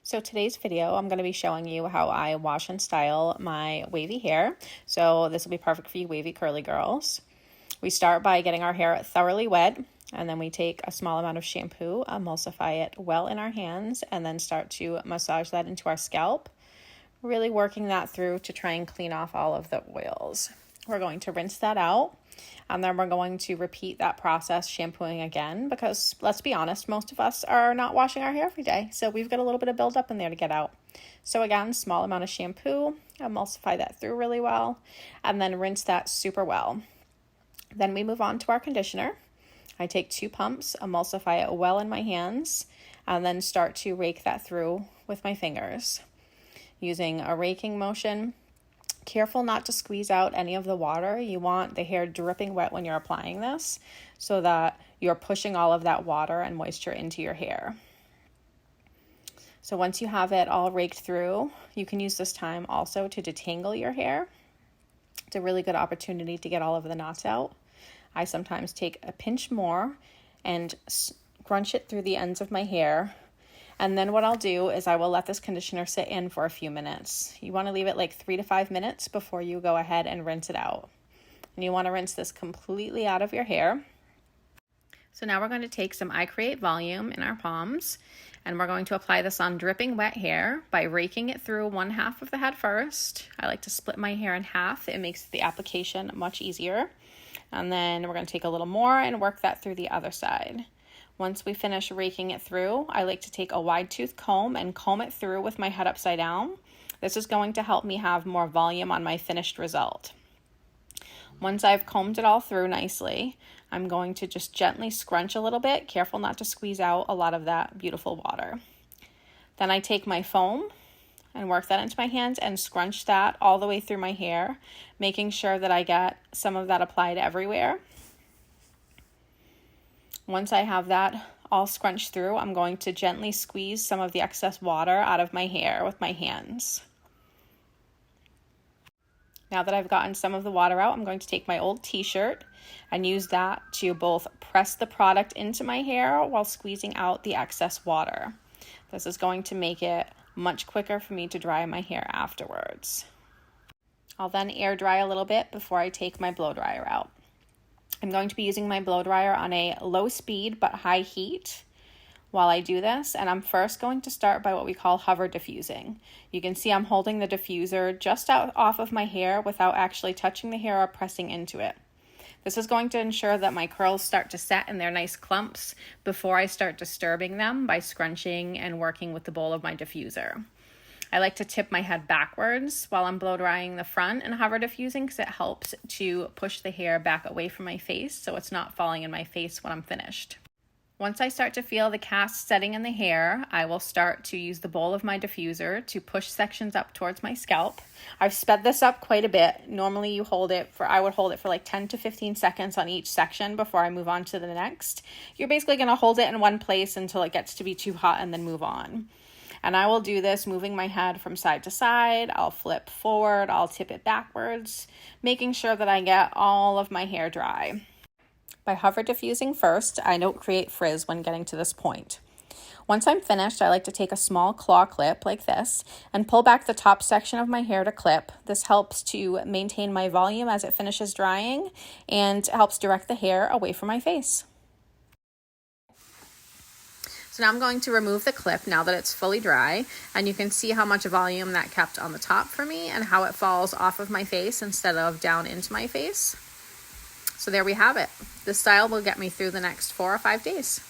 So today's video, I'm going to be showing you how I wash and style my wavy hair. So this will be perfect for you wavy curly girls. We start by getting our hair thoroughly wet, and then we take a small amount of shampoo, emulsify it well in our hands, and then start to massage that into our scalp, really working that through to try and clean off all of the oils. We're going to rinse that out, and then we're going to repeat that process shampooing again because, let's be honest, most of us are not washing our hair every day, so we've got a little bit of buildup in there to get out. So again, small amount of shampoo, emulsify that through really well, and then rinse that super well. Then we move on to our conditioner. I take 2 pumps, emulsify it well in my hands, and then start to rake that through with my fingers. Using a raking motion, careful not to squeeze out any of the water. You want the hair dripping wet when you're applying this so that you're pushing all of that water and moisture into your hair. So once you have it all raked through, you can use this time also to detangle your hair. It's a really good opportunity to get all of the knots out. I sometimes take a pinch more and scrunch it through the ends of my hair. And then what I'll do is I will let this conditioner sit in for a few minutes. You want to leave it like 3 to 5 minutes before you go ahead and rinse it out. And you want to rinse this completely out of your hair. So now we're going to take some I Create Volume in our palms, and we're going to apply this on dripping wet hair by raking it through one half of the head first. I like to split my hair in half. It makes the application much easier. And then we're going to take a little more and work that through the other side. Once we finish raking it through, I like to take a wide tooth comb and comb it through with my head upside down. This is going to help me have more volume on my finished result. Once I've combed it all through nicely, I'm going to just gently scrunch a little bit, careful not to squeeze out a lot of that beautiful water. Then I take my foam and work that into my hands and scrunch that all the way through my hair, making sure that I get some of that applied everywhere. Once I have that all scrunched through, I'm going to gently squeeze some of the excess water out of my hair with my hands. Now that I've gotten some of the water out, I'm going to take my old t-shirt and use that to both press the product into my hair while squeezing out the excess water. This is going to make it much quicker for me to dry my hair afterwards. I'll then air dry a little bit before I take my blow dryer out. I'm going to be using my blow dryer on a low speed but high heat while I do this, and I'm first going to start by what we call hover diffusing. You can see I'm holding the diffuser just out off of my hair without actually touching the hair or pressing into it. This is going to ensure that my curls start to set in their nice clumps before I start disturbing them by scrunching and working with the bowl of my diffuser. I like to tip my head backwards while I'm blow drying the front and hover diffusing because it helps to push the hair back away from my face so it's not falling in my face when I'm finished. Once I start to feel the cast setting in the hair, I will start to use the bowl of my diffuser to push sections up towards my scalp. I've sped this up quite a bit. Normally I would hold it for like 10 to 15 seconds on each section before I move on to the next. You're basically going to hold it in one place until it gets to be too hot and then move on. And I will do this moving my head from side to side. I'll flip forward, I'll tip it backwards, making sure that I get all of my hair dry. By hover diffusing first, I don't create frizz when getting to this point. Once I'm finished, I like to take a small claw clip like this and pull back the top section of my hair to clip. This helps to maintain my volume as it finishes drying and helps direct the hair away from my face. So now I'm going to remove the clip now that it's fully dry, and you can see how much volume that kept on the top for me and how it falls off of my face instead of down into my face. So there we have it. This style will get me through the next 4 or 5 days.